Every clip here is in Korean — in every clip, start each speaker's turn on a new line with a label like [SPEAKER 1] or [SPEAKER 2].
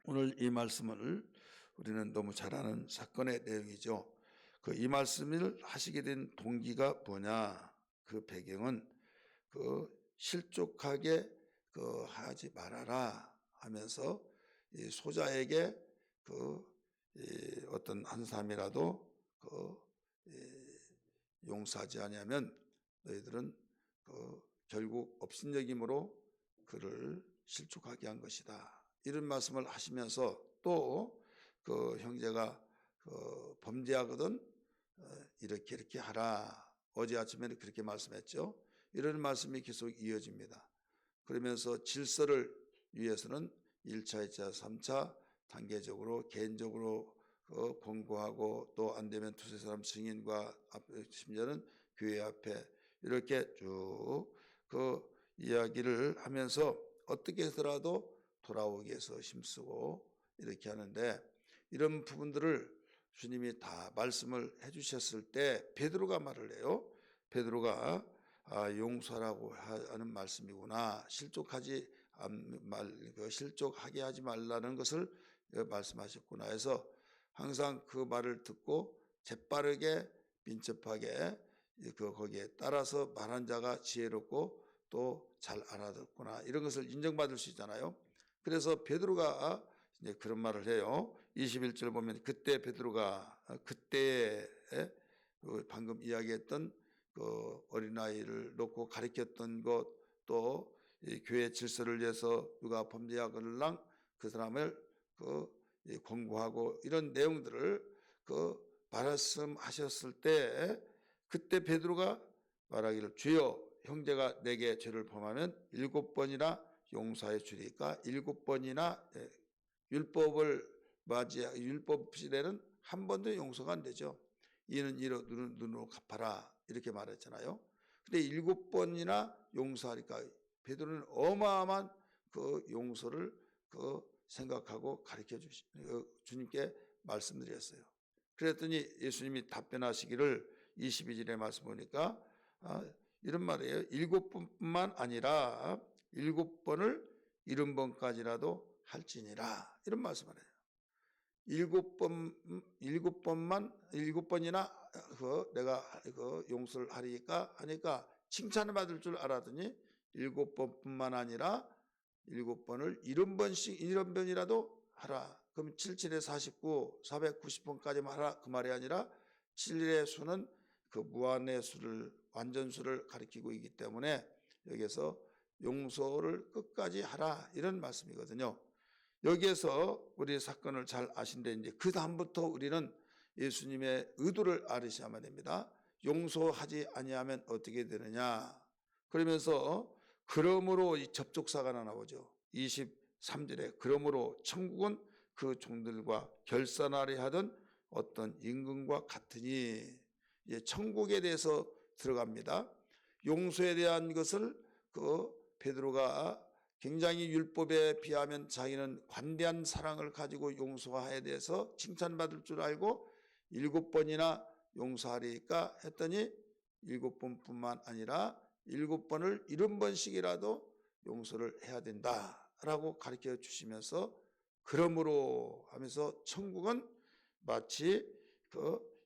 [SPEAKER 1] 오늘 이 말씀을 우리는 너무 잘 아는 사건의 내용이죠. 이 말씀을 하시게 된 동기가 뭐냐? 그 배경은 실족하게 하지 말아라 하면서 이 소자에게 어떤 한 사람이라도 용서하지 아니하면 너희들은 결국 업신여김으로 그를 실족하게 한 것이다. 이런 말씀을 하시면서 또 형제가 범죄하거든 이렇게 하라. 어제 아침에는 그렇게 말씀했죠. 이런 말씀이 계속 이어집니다. 그러면서 질서를 위해서는 1차, 2차, 3차 단계적으로 개인적으로 권고하고 또 안 되면 두세 사람 증인과 심지어는 교회 앞에 이렇게 쭉 이야기를 하면서 어떻게 해서라도 돌아오기 위해서 힘쓰고 이렇게 하는데, 이런 부분들을 주님이 다 말씀을 해주셨을 때 베드로가 말을 해요. 베드로가 용서라고 하는 말씀이구나. 실족하게 하지 말라는 것을 말씀하셨구나 해서 항상 그 말을 듣고 재빠르게 민첩하게 거기에 따라서 말한 자가 지혜롭고 또 잘 알아듣구나, 이런 것을 인정받을 수 있잖아요. 그래서 베드로가 이제 그런 말을 해요. 21절 보면 그때 베드로가 그때에 방금 이야기했던 어린아이를 놓고 가르쳤던 것, 또 교회 질서를 위해서 누가 범죄하거나 그 사람을 권고하고 이런 내용들을 말씀하셨을 때 그때 베드로가 말하기를 주여 형제가 내게 죄를 범하면 7번이나 용서해 주리까. 7번이나 율법을 율법 시대는 한 번도 용서가 안 되죠. 이는 이로 눈으로 갚아라 이렇게 말했잖아요. 근데 7번이나 용서하니까 베드로는 어마어마한 용서를 생각하고 가르쳐 주님께 말씀드렸어요. 그랬더니 예수님이 답변하시기를 22절에 말씀 보니까 이런 말이에요. 7번뿐만 아니라 7번을 70번까지라도 할지니라, 이런 말씀을 해요. 7번이나 내가 용서를 하니까 칭찬을 받을 줄 알았더니 7번뿐만 아니라 7번을 70번이라도 하라. 그럼 77에 49, 490번까지만 하라 그 말이 아니라 7일의 수는 무한의 수를, 완전수를 가리키고 있기 때문에 여기서 용서를 끝까지 하라 이런 말씀이거든요. 여기에서 우리 사건을 잘 아신데 이제 그 다음부터 우리는 예수님의 의도를 알으셔야만 됩니다. 용서하지 아니하면 어떻게 되느냐. 그러면서 그러므로 이 접촉사가 하나 나오죠. 23절에 그러므로 천국은 그 종들과 결산하려 하던 어떤 임금과 같으니, 천국에 대해서 들어갑니다. 용서에 대한 것을 베드로가 굉장히 율법에 비하면 자기는 관대한 사랑을 가지고 용서하에 대해서 칭찬받을 줄 알고 7번이나 용서하리까 했더니 7번뿐만 아니라 7번을 70번씩이라도 용서를 해야 된다라고 가르쳐 주시면서 그러므로 하면서 천국은 마치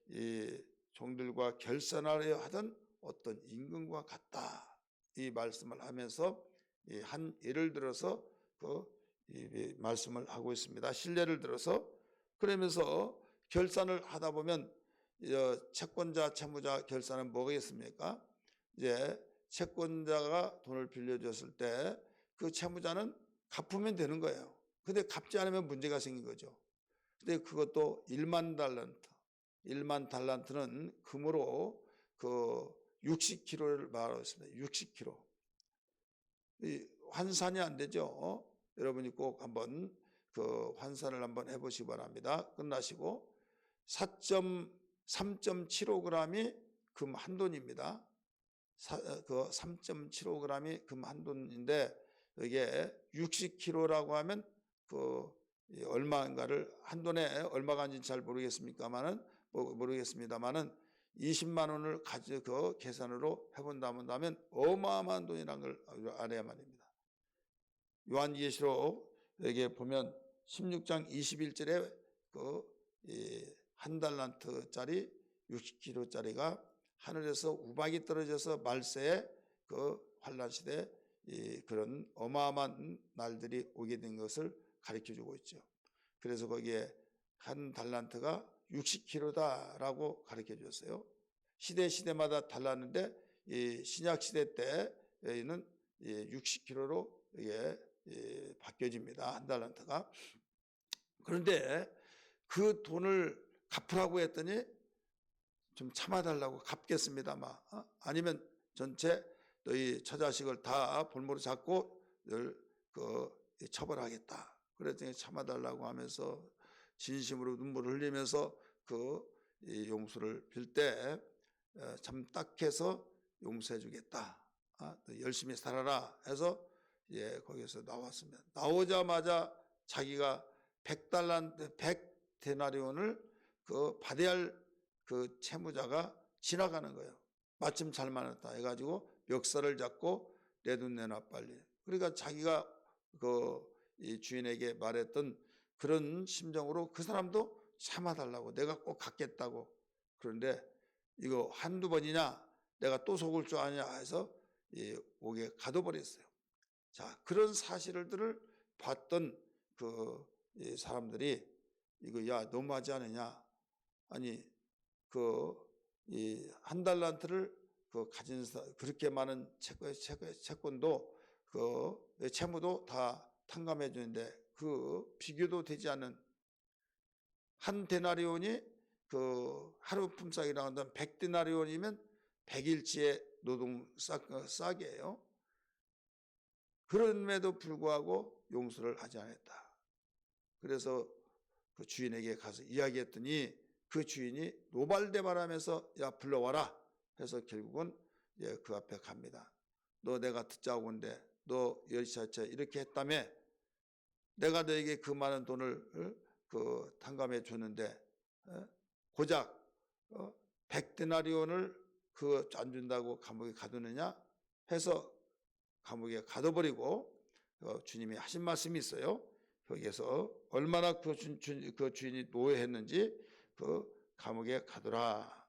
[SPEAKER 1] 이 종들과 결산하려 하던 어떤 임금과 같다, 이 말씀을 하면서 한 예를 들어서 이 말씀을 하고 있습니다. 실례를 들어서 그러면서 결산을 하다 보면 채권자, 채무자 결산은 뭐겠습니까? 이제 채권자가 돈을 빌려줬을 때 그 채무자는 갚으면 되는 거예요. 근데 갚지 않으면 문제가 생긴 거죠. 근데 그것도 1만 달란트, 1만 달란트는 금으로 60kg를 말하고 있습니다. 60kg. 환산이 안 되죠. 여러분이 꼭 한번 환산을 한번 해보시기 바랍니다. 끝나시고 3.75g이 금 한 돈입니다. 3.75g이 금 한 돈인데 이게 60kg라고 하면 얼마인가를, 한 돈에 얼마가 인지 잘 모르겠습니다만은 20만 원을 가지고 계산으로 해본다면 어마어마한 돈이라는 걸 알아야만 합니다. 요한계시록 여기에 보면 16장 21절에 한 달란트짜리 60kg짜리가 하늘에서 우박이 떨어져서 말세에 환란 시대 그런 어마어마한 날들이 오게 된 것을 가르쳐 주고 있죠. 그래서 거기에 한 달란트가 60kg다라고 가르쳐 줬어요. 시대마다 달랐는데 신약 시대 때에는 60kg로 이게 바뀌어집니다. 한 달란트가. 그런데 그 돈을 갚으라고 했더니 좀 참아달라고 갚겠습니다만 아니면 전체 너희 처자식을 다 볼모로 잡고 늘 처벌하겠다. 그랬더니 참아달라고 하면서 진심으로 눈물을 흘리면서 용서를 빌 때 참 딱해서 용서해주겠다. 열심히 살아라 해서 거기서 나왔습니다. 나오자마자 자기가 100데나리온을 받아야 할 채무자가 지나가는 거예요. 마침 잘 만났다 해가지고 멱살을 잡고 내 돈 내놔 빨리. 그러니까 자기가 이 주인에게 말했던 그런 심정으로 그 사람도 참아달라고 내가 꼭 갚겠다고. 그런데 이거 한두 번이냐 내가 또 속을 줄 아냐 해서 옥에 가둬버렸어요. 자, 그런 사실들을 봤던 이 사람들이 이거 야 너무하지 않느냐. 아니 이 한 달란트를 가진 그렇게 많은 채권도 채무도 다 탕감해 주는데 비교도 되지 않는 한 데나리온이 하루 품삯이라고 한다면 100데나리온이면 100일치의 노동 싸게예요. 그럼에도 불구하고 용서를 하지 않았다. 그래서 그 주인에게 가서 이야기했더니 그 주인이 노발대발하면서 야 불러와라 해서 결국은 그 앞에 갑니다. 너 내가 듣자고 한데 너 열차차 이렇게 했다며 내가 너에게 그 많은 돈을 탕감해 줬는데 고작 100데나리온을 안 준다고 감옥에 가두느냐 해서 감옥에 가둬버리고 주님이 하신 말씀이 있어요. 거기에서 얼마나 그 주인이 노예했는지 감옥에 가두라.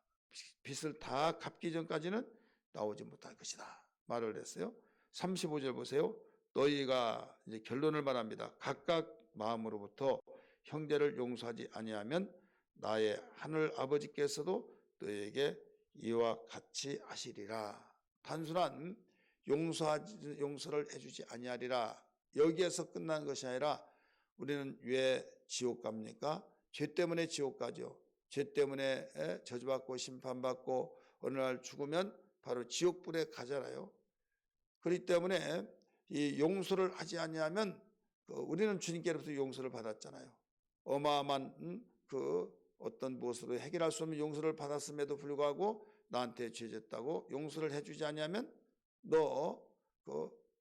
[SPEAKER 1] 빚을 다 갚기 전까지는 나오지 못할 것이다. 말을 했어요. 35절 보세요. 너희가 이제 결론을 말합니다. 각각 마음으로부터 형제를 용서하지 아니하면 나의 하늘 아버지께서도 너희에게 이와 같이 하시리라. 단순한 용서를 해주지 아니하리라. 여기에서 끝난 것이 아니라 우리는 왜 지옥 갑니까? 죄 때문에 지옥 가죠. 죄 때문에 저주받고 심판받고 어느 날 죽으면 바로 지옥불에 가잖아요. 그렇기 때문에 이 용서를 하지 아니하면 우리는 주님께로부터 용서를 받았잖아요. 어마어마한 어떤 무엇으로 해결할 수 없는 용서를 받았음에도 불구하고 나한테 죄졌다고 용서를 해주지 아니하면 너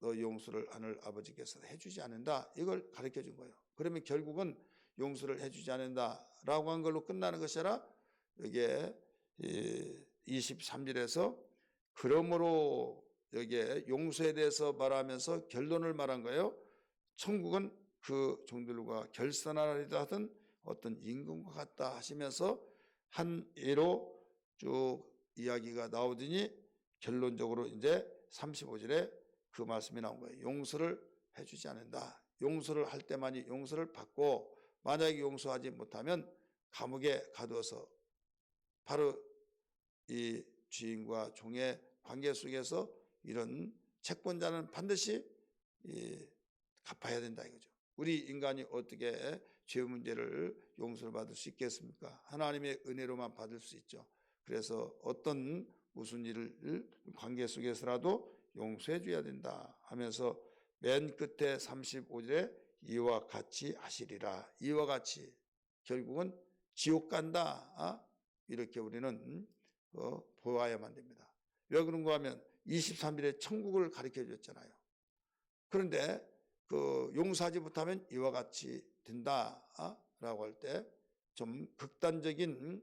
[SPEAKER 1] 용서를 하늘 아버지께서 해주지 않는다. 이걸 가르쳐 준 거예요. 그러면 결국은 용서를 해주지 않는다라고 한 걸로 끝나는 것이 아니라 여기에 23절에서 그러므로 여기에 용서에 대해서 말하면서 결론을 말한 거예요. 천국은 그 종들과 결산하리다 하던 어떤 임금과 같다 하시면서 한 예로 쭉 이야기가 나오더니 결론적으로 이제 35절에 그 말씀이 나온 거예요. 용서를 해주지 않는다. 용서를 할 때만이 용서를 받고 만약에 용서하지 못하면 감옥에 가두어서 바로 이 주인과 종의 관계 속에서 이런 채권자는 반드시 갚아야 된다 이거죠. 우리 인간이 어떻게 죄 문제를 용서를 받을 수 있겠습니까? 하나님의 은혜로만 받을 수 있죠. 그래서 어떤 무슨 일을 관계 속에서라도 용서해 줘야 된다 하면서 맨 끝에 35절에 이와 같이 하시리라. 이와 같이 결국은 지옥 간다. 이렇게 우리는 보아야만 됩니다. 왜 그런가 하면 23절에 천국을 가르쳐 줬잖아요. 그런데 용서하지 못하면 이와 같이 된다라고 할 때 좀 극단적인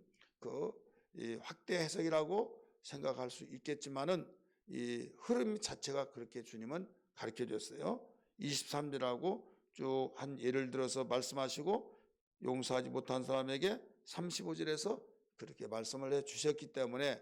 [SPEAKER 1] 이 확대 해석이라고 생각할 수 있겠지만은 이 흐름 자체가 그렇게 주님은 가르쳐 줬어요. 23절하고 쭉 한 예를 들어서 말씀하시고 용서하지 못한 사람에게 35절에서 그렇게 말씀을 해 주셨기 때문에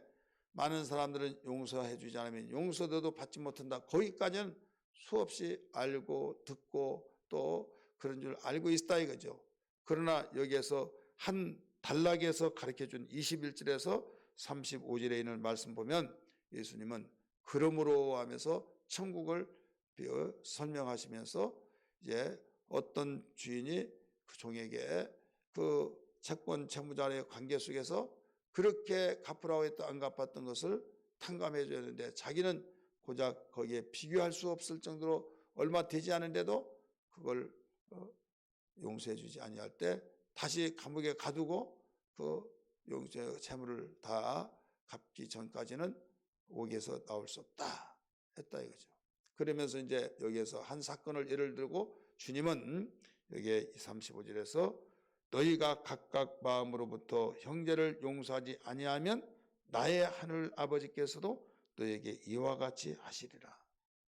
[SPEAKER 1] 많은 사람들은 용서해 주지 않으면 용서도 받지 못한다. 거기까지는 수없이 알고 듣고 또 그런 줄 알고 있다 이거죠. 그러나 여기에서 한 단락에서 가르쳐준 21절에서 35절에 있는 말씀 보면 예수님은 그러므로 하면서 천국을 설명하시면서 이제 어떤 주인이 그 종에게 그 채권 채무자의 관계 속에서 그렇게 갚으라고 했던 안 갚았던 것을 탕감해 줘야 되는데 자기는 고작 거기에 비교할 수 없을 정도로 얼마 되지 않은데도 그걸 용서해 주지 아니할 때 다시 감옥에 가두고 그 용서 채무를 다 갚기 전까지는 옥에서 나올 수 없다 했다 이거죠. 그러면서 이제 여기에서 한 사건을 예를 들고 주님은 여기에 35절에서 너희가 각각 마음으로부터 형제를 용서하지 아니하면 나의 하늘 아버지께서도 너에게 이와 같이 하시리라.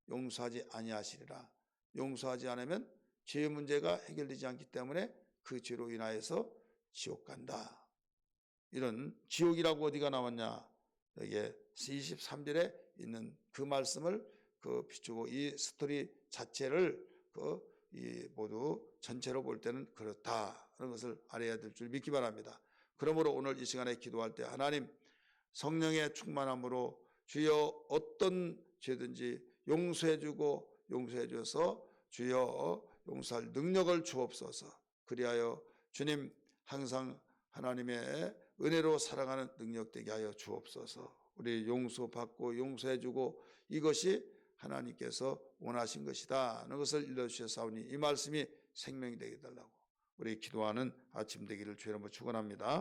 [SPEAKER 1] 용서하지 아니하시리라. 용서하지 않으면 죄의 문제가 해결되지 않기 때문에 그 죄로 인하여서 지옥 간다. 이런 지옥이라고 어디가 나왔냐? 여기에 23절에 있는 그 말씀을 비추고 이 스토리 자체를 모두 전체로 볼 때는 그렇다 하는 것을 알아야 될 줄 믿기 바랍니다. 그러므로 오늘 이 시간에 기도할 때 하나님 성령의 충만함으로 주여 어떤 죄든지 용서해 주고 용서해 줘서 주여 용서할 능력을 주옵소서. 그리하여 주님 항상 하나님의 은혜로 살아가는 능력 되게 하여 주옵소서. 우리 용서받고 용서해 주고 이것이 하나님께서 원하신 것이다 하는 것을 일러주셨사오니 이 말씀이 생명이 되게 해달라고 우리 기도하는 아침 되기를 주의 이름으로 축원합니다.